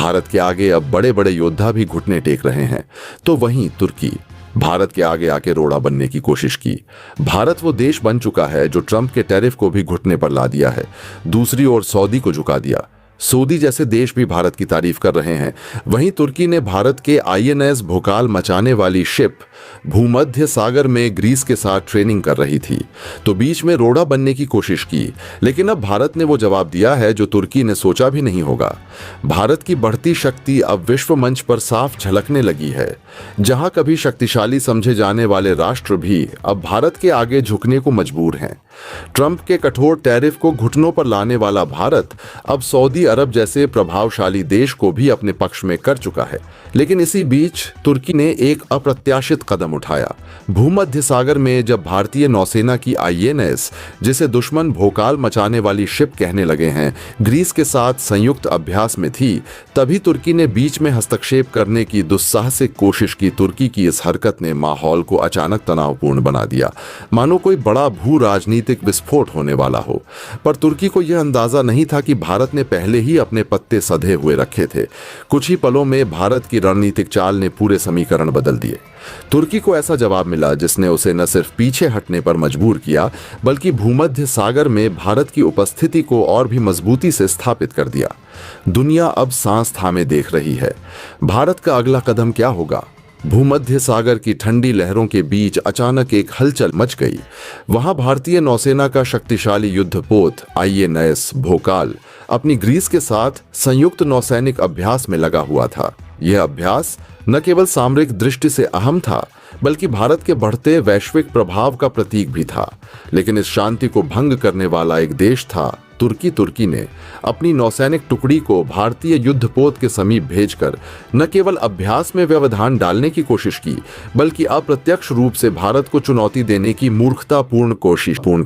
भारत के आगे अब बड़े बड़े योद्धा भी घुटने टेक रहे हैं, तो वहीं तुर्की भारत के आगे आके रोड़ा बनने की कोशिश की। भारत वो देश बन चुका है जो ट्रंप के टैरिफ को भी घुटने पर ला दिया है। दूसरी ओर सऊदी को झुका दिया। सऊदी जैसे देश भी भारत की तारीफ कर रहे हैं। वहीं तुर्की ने भारत के आईएनएस भोकाल मचाने वाली शिप भूमध्य सागर में ग्रीस के साथ ट्रेनिंग कर रही थी, तो बीच में रोड़ा बनने की कोशिश की। लेकिन अब भारत ने वो जवाब दिया है जो तुर्की ने सोचा भी नहीं होगा। भारत की बढ़ती शक्ति अब विश्व मंच पर साफ झलकने लगी है, जहां कभी शक्तिशाली समझे जाने वाले राष्ट्र भी अब भारत के आगे झुकने को मजबूर हैं। ट्रंप के कठोर टैरिफ को घुटनों पर लाने वाला भारत अब सऊदी अरब जैसे प्रभावशाली देश को भी अपने पक्ष में कर चुका है। लेकिन इसी बीच तुर्की ने एक अप्रत्याशित कदम उठाया। भूमध्य सागर में जब भारतीय नौसेना की आईएनएस, जिसे दुश्मन भोकाल मचाने वाली शिप कहने लगे हैं, ग्रीस के साथ संयुक्त अभ्यास में थी, तभी तुर्की ने बीच में हस्तक्षेप करने की दुस्साहसिक कोशिश की। तुर्की की इस हरकत ने माहौल को अचानक तनावपूर्ण बना दिया, मानो कोई बड़ा भू राजनीतिक विस्फोट होने वाला हो। पर तुर्की को यह अंदाजा नहीं था कि भारत ने पहले ही अपने पत्ते सधे हुए रखे थे। कुछ ही पलों में भारत की रणनीतिक चाल ने पूरे समीकरण बदल दिए। तुर्की को ऐसा जवाब मिला जिसने उसे न सिर्फ पीछे हटने पर मजबूर किया, बल्कि भूमध्य सागर में भारत की उपस्थिति को और भी मजबूती से स्थापित कर दिया। दुनिया अब सांस थामे देख रही है, भारत का अगला कदम क्या होगा। भूमध्य सागर की ठंडी लहरों के बीच अचानक एक हलचल मच गई। वहां भारतीय नौसेना का शक्तिशाली युद्धपोत आईएनएस भोकाल अपनी ग्रीस के साथ संयुक्त नौसैनिक अभ्यास में लगा हुआ था। यह अभ्यास न केवल सामरिक दृष्टि से अहम था, बल्कि भारत के बढ़ते वैश्विक प्रभाव का प्रतीक भी था। लेकिन इस शांति को भंग करने वाला एक देश था तुर्की। तुर्की ने अपनी नौसैनिक टुकड़ी को भारतीय युद्धपोत के समीप भेजकर न केवल अभ्यास में व्यवधान डालने की कोशिश की, बल्कि अप्रत्यक्ष रूप से भारत को चुनौती देने की मूर्खतापूर्ण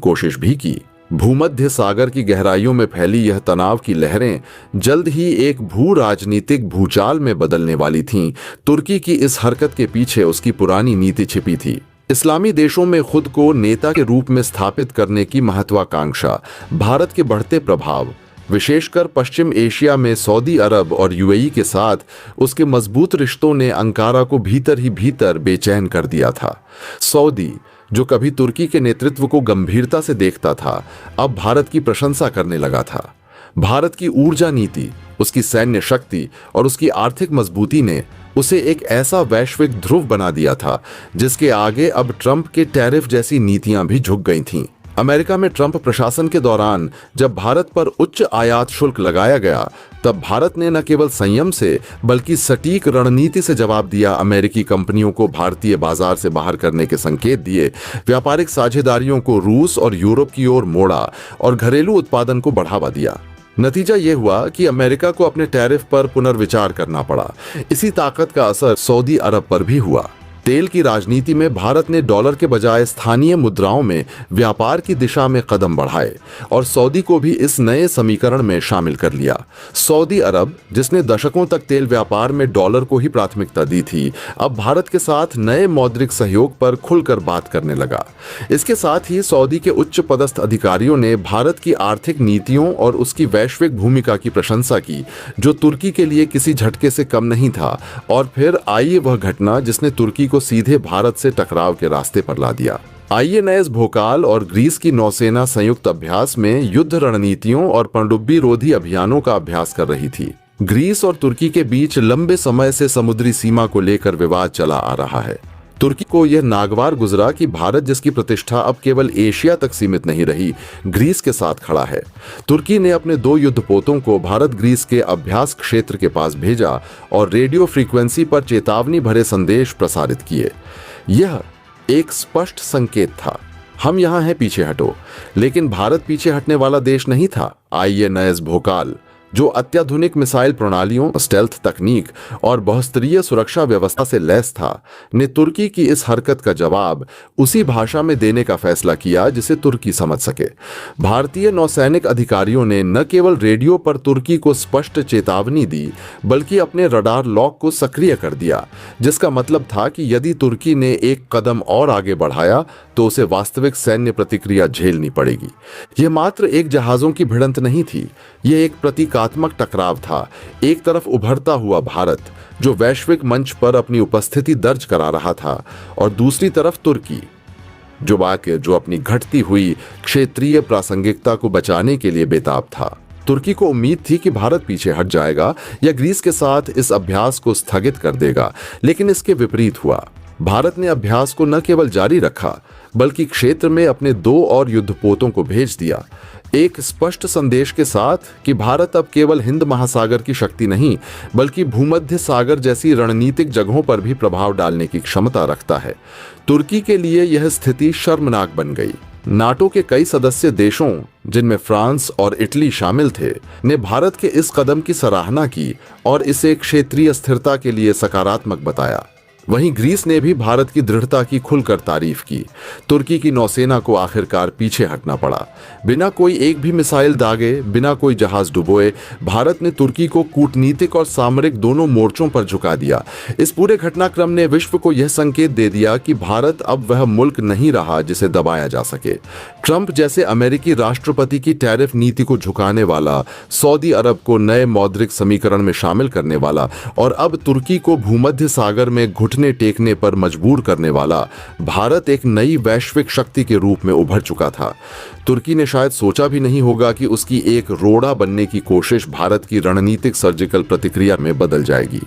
कोशिश भी की। भूमध्य सागर की गहराइयों में फैली यह तनाव की लहरें जल्द ही एक भू राजनीतिक भूचाल में बदलने वाली थीं। तुर्की की इस हरकत के पीछे उसकी पुरानी नीति छिपी थी। इस्लामी देशों में खुद को नेता के रूप में स्थापित करने की महत्वाकांक्षा, भारत के बढ़ते प्रभाव, विशेषकर पश्चिम एशिया में सऊदी अरब और यूएई के साथ उसके मजबूत रिश्तों ने अंकारा को भीतर ही भीतर बेचैन कर दिया था। सऊदी, जो कभी तुर्की के नेतृत्व को गंभीरता से देखता था, अब भारत की प्रशंसा करने लगा था। भारत की ऊर्जा नीति, उसकी सैन्य शक्ति और उसकी आर्थिक मजबूती ने उसे एक ऐसा वैश्विक ध्रुव बना दिया था जिसके आगे अब ट्रंप के टैरिफ जैसी नीतियां भी झुक गई थीं। अमेरिका में ट्रंप प्रशासन के दौरान जब भारत पर उच्च आयात शुल्क लगाया गया, तब भारत ने न केवल संयम से बल्कि सटीक रणनीति से जवाब दिया। अमेरिकी कंपनियों को भारतीय बाजार से बाहर करने के संकेत दिए, व्यापारिक साझेदारियों को रूस और यूरोप की ओर मोड़ा और घरेलू उत्पादन को बढ़ावा दिया। नतीजा यह हुआ कि अमेरिका को अपने टैरिफ पर पुनर्विचार करना पड़ा। इसी ताकत का असर सऊदी अरब पर भी हुआ। तेल की राजनीति में भारत ने डॉलर के बजाय स्थानीय मुद्राओं में व्यापार की दिशा में कदम बढ़ाए और सऊदी को भी इस नए समीकरण में शामिल कर लिया। सऊदी अरब, जिसने दशकों तक तेल व्यापार में डॉलर को ही प्राथमिकता दी थी, अब भारत के साथ नए मौद्रिक सहयोग पर खुलकर बात करने लगा। इसके साथ ही सऊदी के उच्च पदस्थ अधिकारियों ने भारत की आर्थिक नीतियों और उसकी वैश्विक भूमिका की प्रशंसा की, जो तुर्की के लिए किसी झटके से कम नहीं था। और फिर आई वह घटना जिसने तुर्की को सीधे भारत से टकराव के रास्ते पर ला दिया। आईएनएस भोकाल और ग्रीस की नौसेना संयुक्त अभ्यास में युद्ध रणनीतियों और पनडुब्बी रोधी अभियानों का अभ्यास कर रही थी। ग्रीस और तुर्की के बीच लंबे समय से समुद्री सीमा को लेकर विवाद चला आ रहा है। तुर्की को यह नागवार गुजरा कि भारत, जिसकी प्रतिष्ठा अब केवल एशिया तक सीमित नहीं रही, ग्रीस के साथ खड़ा है। तुर्की ने अपने 2 युद्धपोतों को भारत ग्रीस के अभ्यास क्षेत्र के पास भेजा और रेडियो फ्रीक्वेंसी पर चेतावनी भरे संदेश प्रसारित किए। यह एक स्पष्ट संकेत था, हम यहाँ हैं, पीछे हटो। लेकिन भारत पीछे हटने वाला देश नहीं था। आईएनएस भोकाल, जो अत्याधुनिक मिसाइल प्रणालियों, स्टेल्थ तकनीक और बहुस्तरीय सुरक्षा व्यवस्था से लैस था, ने तुर्की की इस हरकत का जवाब उसी भाषा में देने का फैसला किया जिसे तुर्की समझ सके। भारतीय नौसैनिक अधिकारियों ने न केवल रेडियो पर तुर्की को स्पष्ट चेतावनी दी, बल्कि अपने रडार लॉक को सक्रिय कर दिया, जिसका मतलब था कि यदि तुर्की ने एक कदम और आगे बढ़ाया तो उसे वास्तविक सैन्य प्रतिक्रिया झेलनी पड़ेगी। यह मात्र एक जहाजों की भिड़ंत नहीं थी, यह एक प्रतीकात्मक प्रतीकात्मक टकराव था। एक तरफ उभरता हुआ भारत जो वैश्विक मंच पर अपनी उपस्थिति दर्ज करा रहा था, और दूसरी तरफ तुर्की जो अपनी घटती हुई क्षेत्रीय प्रासंगिकता को बचाने के लिए बेताब था। तुर्की को उम्मीद थी कि भारत पीछे हट जाएगा या ग्रीस के साथ इस अभ्यास को स्थगित कर देगा, लेकिन इसके विपरीत हुआ। भारत ने अभ्यास को न केवल जारी रखा बल्कि क्षेत्र में अपने 2 और युद्धपोतों को भेज दिया, एक स्पष्ट संदेश के साथ कि भारत अब केवल हिंद महासागर की शक्ति नहीं बल्कि भूमध्य सागर जैसी रणनीतिक जगहों पर भी प्रभाव डालने की क्षमता रखता है। तुर्की के लिए यह स्थिति शर्मनाक बन गई। नाटो के कई सदस्य देशों, जिनमें फ्रांस और इटली शामिल थे, ने भारत के इस कदम की सराहना की और इसे क्षेत्रीय स्थिरता के लिए सकारात्मक बताया। वहीं ग्रीस ने भी भारत की दृढ़ता की खुलकर तारीफ की। तुर्की की नौसेना को आखिरकार पीछे हटना पड़ा। बिना कोई एक भी मिसाइल दागे, बिना कोई जहाज डुबोए, भारत ने तुर्की को कूटनीतिक और सामरिक दोनों मोर्चों पर झुका दिया। इस पूरे घटनाक्रम ने विश्व को यह संकेत दे दिया कि भारत अब वह मुल्क नहीं रहा जिसे दबाया जा सके। ट्रंप जैसे अमेरिकी राष्ट्रपति की टैरिफ नीति को झुकाने वाला, सऊदी अरब को नए मौद्रिक समीकरण में शामिल करने वाला और अब तुर्की को भूमध्य सागर में घुटने टेकने पर मजबूर करने वाला भारत एक नई वैश्विक शक्ति के रूप में उभर चुका था। तुर्की ने शायद सोचा भी नहीं होगा कि उसकी एक रोड़ा बनने की कोशिश भारत की रणनीतिक सर्जिकल प्रतिक्रिया में बदल जाएगी।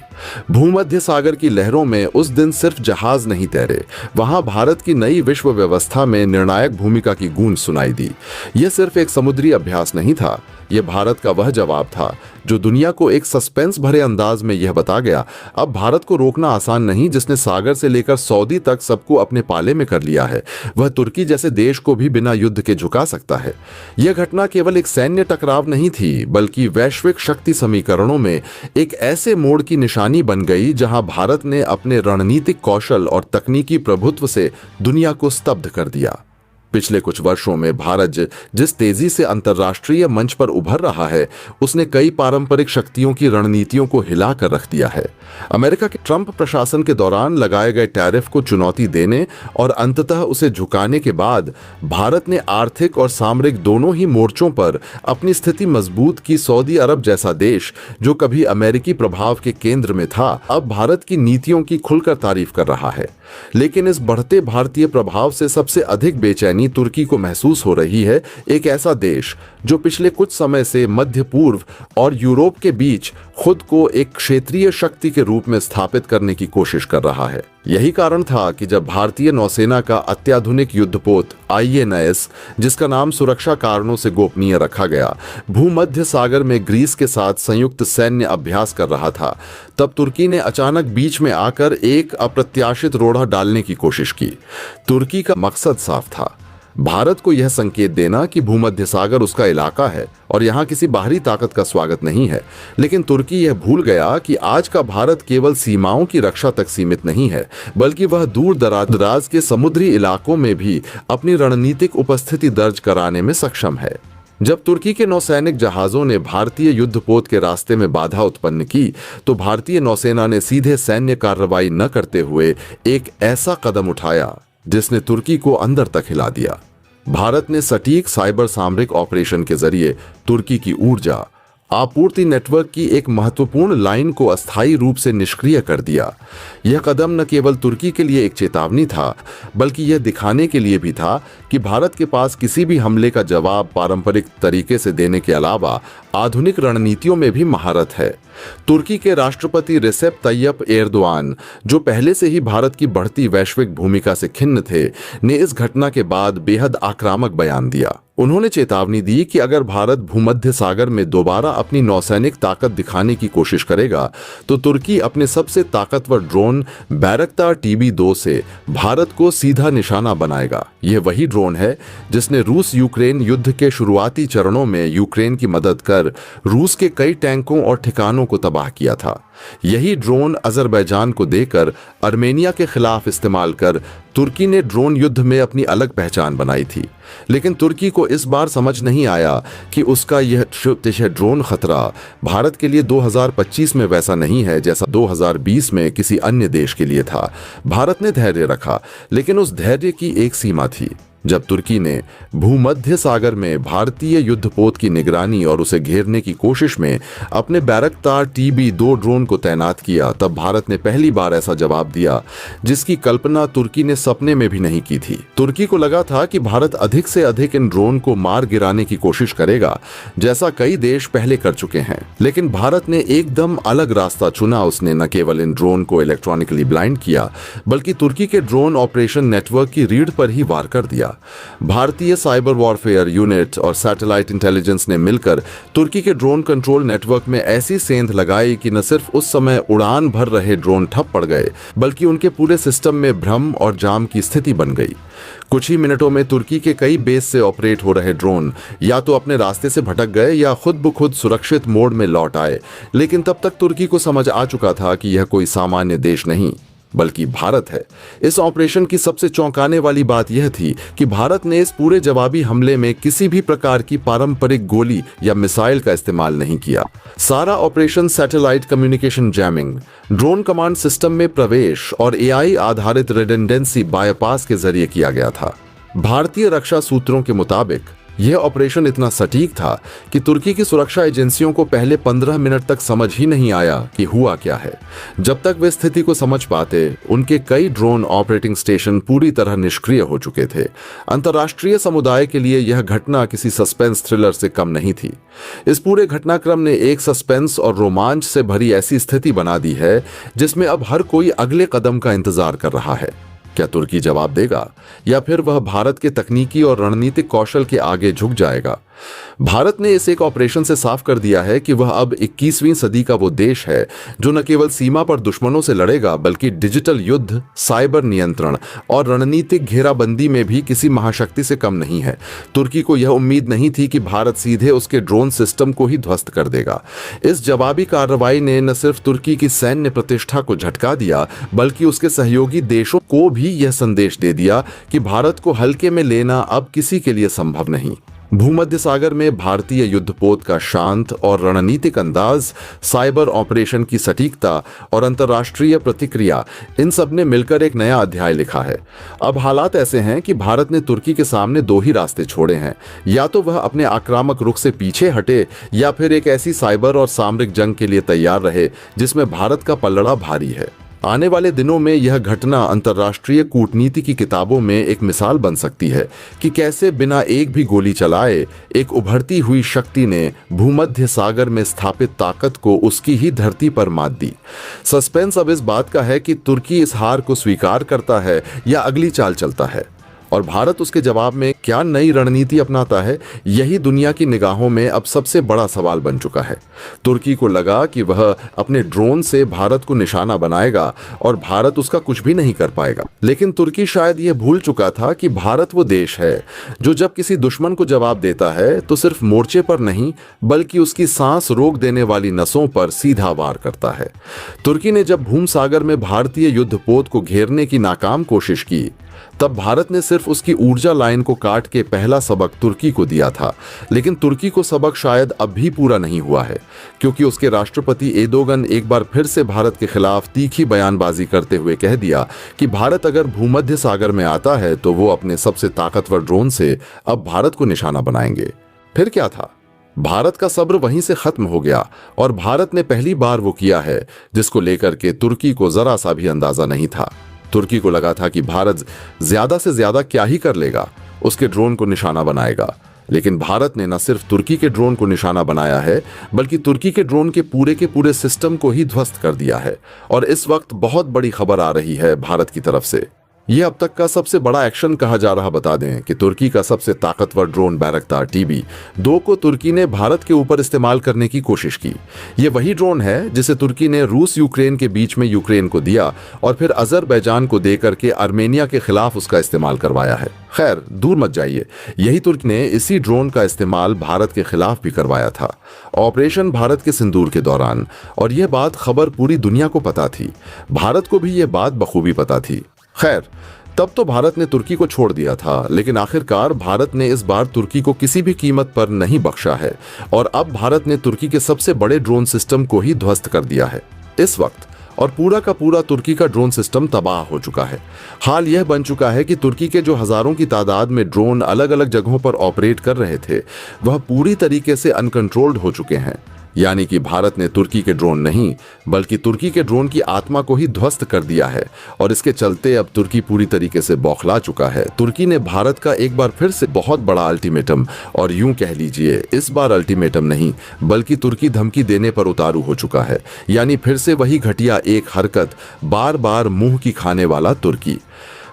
भूमध्य सागर की लहरों में उस दिन सिर्फ जहाज नहीं तैरे, वहां भारत की नई विश्व व्यवस्था में निर्णायक भूमिका की गूंज सुनाई दी। यह सिर्फ एक समुद्री अभ्यास नहीं था, यह भारत का वह जवाब था जो दुनिया को एक सस्पेंस भरे अंदाज में यह बता गया, अब भारत को रोकना आसान नहीं। जिसने सागर से लेकर सऊदी तक सबको अपने पाले में कर लिया है, वह तुर्की जैसे देश को भी बिना युद्ध के झुका सकता है। यह घटना केवल एक सैन्य टकराव नहीं थी बल्कि वैश्विक शक्ति समीकरणों में एक ऐसे मोड़ की निशानी बन गई जहां भारत ने अपने रणनीतिक कौशल और तकनीकी प्रभुत्व से दुनिया को स्तब्ध कर दिया। पिछले कुछ वर्षों में भारत जिस तेजी से अंतर्राष्ट्रीय मंच पर उभर रहा है, उसने कई पारंपरिक शक्तियों की रणनीतियों को हिला कर रख दिया है। अमेरिका के ट्रंप प्रशासन के दौरान लगाए गए टैरिफ को चुनौती देने और अंततः उसे झुकाने के बाद भारत ने आर्थिक और सामरिक दोनों ही मोर्चों पर अपनी स्थिति मजबूत की। सऊदी अरब जैसा देश जो कभी अमेरिकी प्रभाव के केंद्र में था, अब भारत की नीतियों की खुलकर तारीफ कर रहा है। लेकिन इस बढ़ते भारतीय प्रभाव से सबसे अधिक बेचैनी तुर्की को महसूस हो रही है। एक ऐसा देश जो पिछले कुछ समय से मध्य पूर्व और यूरोप के बीच खुद को एक क्षेत्रीय शक्ति के रूप में स्थापित करने की कोशिश कर रहा है। यही कारण था कि जब भारतीय नौसेना का अत्याधुनिक युद्धपोत INS, जिसका नाम सुरक्षा कारणों से गोपनीय रखा गया, भूमध्य सागर में ग्रीस के साथ संयुक्त सैन्य अभ्यास कर रहा था, तब तुर्की ने अचानक बीच में आकर एक अप्रत्याशित रोड़ा डालने की कोशिश की। तुर्की का मकसद साफ था, भारत को यह संकेत देना कि भूमध्य सागर उसका इलाका है और यहाँ किसी बाहरी ताकत का स्वागत नहीं है। लेकिन तुर्की यह भूल गया कि आज का भारत केवल सीमाओं की रक्षा तक सीमित नहीं है, बल्कि वह दूर दराज के समुद्री इलाकों में भी अपनी रणनीतिक उपस्थिति दर्ज कराने में सक्षम है। जब तुर्की के नौसैनिक जहाजों ने भारतीय युद्धपोत के रास्ते में बाधा उत्पन्न की, तो भारतीय नौसेना ने सीधे सैन्य कार्रवाई न करते हुए एक ऐसा कदम उठाया जिसने तुर्की को अंदर तक हिला दिया। भारत ने सटीक साइबर सामरिक ऑपरेशन के जरिए तुर्की की ऊर्जा आपूर्ति नेटवर्क की एक महत्वपूर्ण लाइन को अस्थायी रूप से निष्क्रिय कर दिया। यह कदम न केवल तुर्की के लिए एक चेतावनी था, बल्कि यह दिखाने के लिए भी था कि भारत के पास किसी भी हमले का जवाब पारंपरिक तरीके से देने के अलावा आधुनिक रणनीतियों में भी महारत है। तुर्की के राष्ट्रपति रिसेप तैयप एर्दोआन, जो पहले से ही भारत की बढ़ती वैश्विक भूमिका से खिन्न थे, ने इस घटना के बाद बेहद आक्रामक बयान दिया। उन्होंने चेतावनी दी कि अगर भारत भूमध्य सागर में दोबारा अपनी नौसैनिक ताकत दिखाने की कोशिश करेगा, तो तुर्की अपने सबसे ताकतवर ड्रोन बैरक्तार TB2 से भारत को सीधा निशाना बनाएगा। यह वही ड्रोन है जिसने रूस यूक्रेन युद्ध के शुरुआती चरणों में यूक्रेन की मदद कर रूस के कई टैंकों और ठिकानों को तबाह किया था। यही ड्रोन अजरबैजान को देकर आर्मेनिया के खिलाफ इस्तेमाल कर तुर्की ने ड्रोन युद्ध में अपनी अलग पहचान बनाई थी। लेकिन तुर्की को इस बार समझ नहीं आया कि उसका यह ड्रोन खतरा भारत के लिए 2025 में वैसा नहीं है जैसा 2020 में किसी अन्य देश के लिए था। भारत ने धैर्य रखा, लेकिन उस धैर्य की एक सीमा थी। जब तुर्की ने भूमध्य सागर में भारतीय युद्धपोत की निगरानी और उसे घेरने की कोशिश में अपने बैरक्तार TB2 ड्रोन को तैनात किया, तब भारत ने पहली बार ऐसा जवाब दिया जिसकी कल्पना तुर्की ने सपने में भी नहीं की थी। तुर्की को लगा था कि भारत अधिक से अधिक इन ड्रोन को मार गिराने की कोशिश करेगा, जैसा कई देश पहले कर चुके हैं। लेकिन भारत ने एकदम अलग रास्ता चुना। उसने न केवल इन ड्रोन को इलेक्ट्रॉनिकली ब्लाइंड किया, बल्कि तुर्की के ड्रोन ऑपरेशन नेटवर्क की रीढ़ पर ही वार कर दिया। भारतीय साइबर वॉरफेयर यूनिट और सैटेलाइट इंटेलिजेंस ने मिलकर तुर्की के ड्रोन कंट्रोल नेटवर्क में ऐसी सेंध लगाई कि न सिर्फ उस समय उड़ान भर रहे ड्रोन ठप पड़ गए, बल्कि उनके पूरे सिस्टम में भ्रम और जाम की स्थिति बन गई। कुछ ही मिनटों में तुर्की के कई बेस से ऑपरेट हो रहे ड्रोन या तो अपने रास्ते से भटक गए या खुद ब खुद सुरक्षित मोड में लौट आए। लेकिन तब तक तुर्की को समझ आ चुका था कि यह कोई सामान्य देश नहीं, बल्कि भारत है। इस ऑपरेशन की सबसे चौंकाने वाली बात यह थी कि भारत ने इस पूरे जवाबी हमले में किसी भी प्रकार की पारंपरिक गोली या मिसाइल का इस्तेमाल नहीं किया। सारा operation satellite communication jamming, drone command system में प्रवेश और AI आधारित रिडंडेंसी बायपास के जरिए किया गया था। भारतीय रक्षा सूत्रों के मुताबिक यह ऑपरेशन इतना सटीक था कि तुर्की की सुरक्षा एजेंसियों को पहले 15 मिनट तक समझ ही नहीं आया कि हुआ क्या है। जब तक वे स्थिति को समझ पाते, उनके कई ड्रोन ऑपरेटिंग स्टेशन पूरी तरह निष्क्रिय हो चुके थे। अंतर्राष्ट्रीय समुदाय के लिए यह घटना किसी सस्पेंस थ्रिलर से कम नहीं थी। इस पूरे घटनाक्रम ने एक सस्पेंस और रोमांच से भरी ऐसी स्थिति बना दी है जिसमें अब हर कोई अगले कदम का इंतजार कर रहा है। क्या तुर्की जवाब देगा या फिर वह भारत के तकनीकी और रणनीतिक कौशल के आगे झुक जाएगा? भारत ने इस एक ऑपरेशन से साफ कर दिया है कि वह अब 21वीं सदी का वो देश है जो न केवल सीमा पर दुश्मनों से लड़ेगा, बल्कि डिजिटल युद्ध, साइबर नियंत्रण और रणनीतिक घेराबंदी में भी किसी महाशक्ति से कम नहीं है। तुर्की को यह उम्मीद नहीं थी कि भारत सीधे उसके ड्रोन सिस्टम को ही ध्वस्त कर देगा। इस जवाबी कार्रवाई ने न सिर्फ तुर्की की सैन्य प्रतिष्ठा को झटका दिया, बल्कि उसके सहयोगी देशों को भी यह संदेश दे दिया कि भारत को हल्के में लेना अब किसी के लिए संभव नहीं। भूमध्य सागर में भारतीय युद्धपोत का शांत और रणनीतिक अंदाज, साइबर ऑपरेशन की सटीकता और अंतर्राष्ट्रीय प्रतिक्रिया, इन सब ने मिलकर एक नया अध्याय लिखा है। अब हालात ऐसे हैं कि भारत ने तुर्की के सामने दो ही रास्ते छोड़े हैं, या तो वह अपने आक्रामक रुख से पीछे हटे या फिर एक ऐसी साइबर और सामरिक जंग के लिए तैयार रहे जिसमें भारत का पलड़ा भारी है। आने वाले दिनों में यह घटना अंतर्राष्ट्रीय कूटनीति की किताबों में एक मिसाल बन सकती है कि कैसे बिना एक भी गोली चलाए एक उभरती हुई शक्ति ने भूमध्य सागर में स्थापित ताकत को उसकी ही धरती पर मात दी। सस्पेंस अब इस बात का है कि तुर्की इस हार को स्वीकार करता है या अगली चाल चलता है, और भारत उसके जवाब में क्या नई रणनीति अपनाता है। यही दुनिया की निगाहों में अब सबसे बड़ा सवाल बन चुका है। तुर्की को लगा कि वह अपने ड्रोन से भारत को निशाना बनाएगा और भारत उसका कुछ भी नहीं कर पाएगा, लेकिन तुर्की शायद यह भूल चुका था कि भारत वो देश है जो जब किसी दुश्मन को जवाब देता है तो सिर्फ मोर्चे पर नहीं, बल्कि उसकी सांस रोक देने वाली नसों पर सीधा वार करता है। तुर्की ने जब भूम सागर में भारतीय युद्धपोत को घेरने की नाकाम कोशिश की, तब भारत ने सिर्फ उसकी ऊर्जा लाइन को काट के पहला सबक तुर्की को दिया था। लेकिन तुर्की को सबक शायद अब भी पूरा नहीं हुआ है, क्योंकि उसके राष्ट्रपति एर्दोगन एक बार फिर से भारत के खिलाफ तीखी बयानबाजी करते हुए कह दिया कि भारत अगर भूमध्य सागर में आता है तो वो अपने सबसे ताकतवर ड्रोन से अब भारत को निशाना बनाएंगे। फिर क्या था? भारत का सब्र वहीं से खत्म हो गया और भारत ने पहली बार वो किया है जिसको लेकर के तुर्की को जरा सा भी अंदाजा नहीं था। तुर्की को लगा था कि भारत ज्यादा से ज्यादा क्या ही कर लेगा, उसके ड्रोन को निशाना बनाएगा। लेकिन भारत ने न सिर्फ तुर्की के ड्रोन को निशाना बनाया है, बल्कि तुर्की के ड्रोन के पूरे सिस्टम को ही ध्वस्त कर दिया है। और इस वक्त बहुत बड़ी खबर आ रही है भारत की तरफ से। यह अब तक का सबसे बड़ा एक्शन कहा जा रहा। बता दें कि तुर्की का सबसे ताकतवर ड्रोन बैरक्तार TB2 को तुर्की ने भारत के ऊपर इस्तेमाल करने की कोशिश की। यह वही ड्रोन है जिसे तुर्की ने रूस यूक्रेन के बीच में यूक्रेन को दिया और फिर अजरबैजान को देकर के आर्मेनिया के खिलाफ उसका इस्तेमाल करवाया है। खैर, दूर मत जाइए, यही तुर्की ने इसी ड्रोन का इस्तेमाल भारत के खिलाफ भी करवाया था ऑपरेशन भारत के सिंदूर के दौरान। और यह बात खबर पूरी दुनिया को पता थी, भारत को भी यह बात बखूबी पता थी। खैर, तब तो भारत ने तुर्की को छोड़ दिया था, लेकिन आखिरकार भारत ने इस बार तुर्की को किसी भी कीमत पर नहीं बख्शा है और अब भारत ने तुर्की के सबसे बड़े ड्रोन सिस्टम को ही ध्वस्त कर दिया है। इस वक्त और पूरा का पूरा तुर्की का ड्रोन सिस्टम तबाह हो चुका है। हाल यह बन चुका है कि तुर्की के जो हजारों की तादाद में ड्रोन अलग अलग जगहों पर ऑपरेट कर रहे थे, वह पूरी तरीके से अनकंट्रोल्ड हो चुके हैं। यानी कि भारत ने तुर्की के ड्रोन नहीं, बल्कि तुर्की के ड्रोन की आत्मा को ही ध्वस्त कर दिया है। और इसके चलते अब तुर्की पूरी तरीके से बौखला चुका है। तुर्की ने भारत का एक बार फिर से बहुत बड़ा अल्टीमेटम, और यूं कह लीजिए इस बार अल्टीमेटम नहीं बल्कि तुर्की धमकी देने पर उतारू हो चुका है। यानी फिर से वही घटिया एक हरकत, बार बार मुंह की खाने वाला तुर्की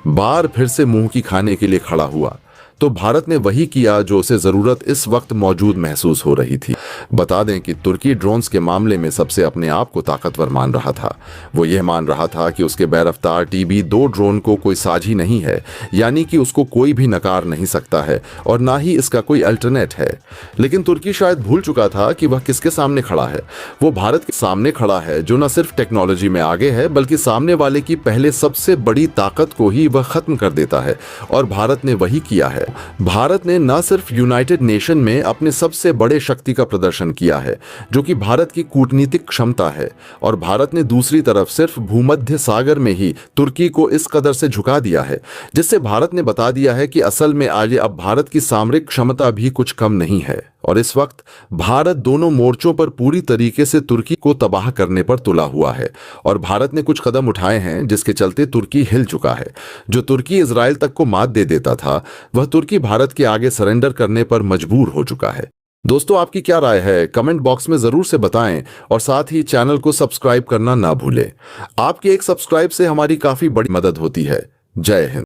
बार फिर से मुंह की खाने के लिए खड़ा हुआ। तो भारत ने वही किया जो उसे जरूरत इस वक्त मौजूद महसूस हो रही थी। बता दें कि तुर्की ड्रोन्स के मामले में सबसे अपने आप को ताकतवर मान रहा था। वो यह मान रहा था कि उसके बेरफ्तार TB2 ड्रोन को कोई साझी नहीं है, यानी कि उसको कोई भी नकार नहीं सकता है और ना ही इसका कोई अल्टरनेट है। लेकिन तुर्की शायद भूल चुका था कि वह किसके सामने खड़ा है। वो भारत के सामने खड़ा है, जो न सिर्फ टेक्नोलॉजी में आगे है बल्कि सामने वाले की पहले सबसे बड़ी ताकत को ही वह खत्म कर देता है। और भारत ने वही किया है। भारत ने न सिर्फ यूनाइटेड नेशन में अपने सबसे बड़े शक्ति का प्रदर्शन किया है, जो कि भारत की कूटनीतिक क्षमता है, और भारत ने दूसरी तरफ सिर्फ भूमध्य सागर में ही तुर्की को इस कदर से झुका दिया है, जिससे भारत ने बता दिया है कि असल में आज अब भारत की सामरिक क्षमता भी कुछ कम नहीं है। और इस वक्त भारत दोनों मोर्चों पर पूरी तरीके से तुर्की को तबाह करने पर तुला हुआ है। और भारत ने कुछ कदम उठाए हैं जिसके चलते तुर्की हिल चुका है। जो तुर्की इजराइल तक को मात दे देता था, वह तुर्की भारत के आगे सरेंडर करने पर मजबूर हो चुका है। दोस्तों, आपकी क्या राय है? कमेंट बॉक्स में जरूर से बताएं और साथ ही चैनल को सब्सक्राइब करना ना भूलें। आपके एक सब्सक्राइब से हमारी काफी बड़ी मदद होती है। जय हिंद।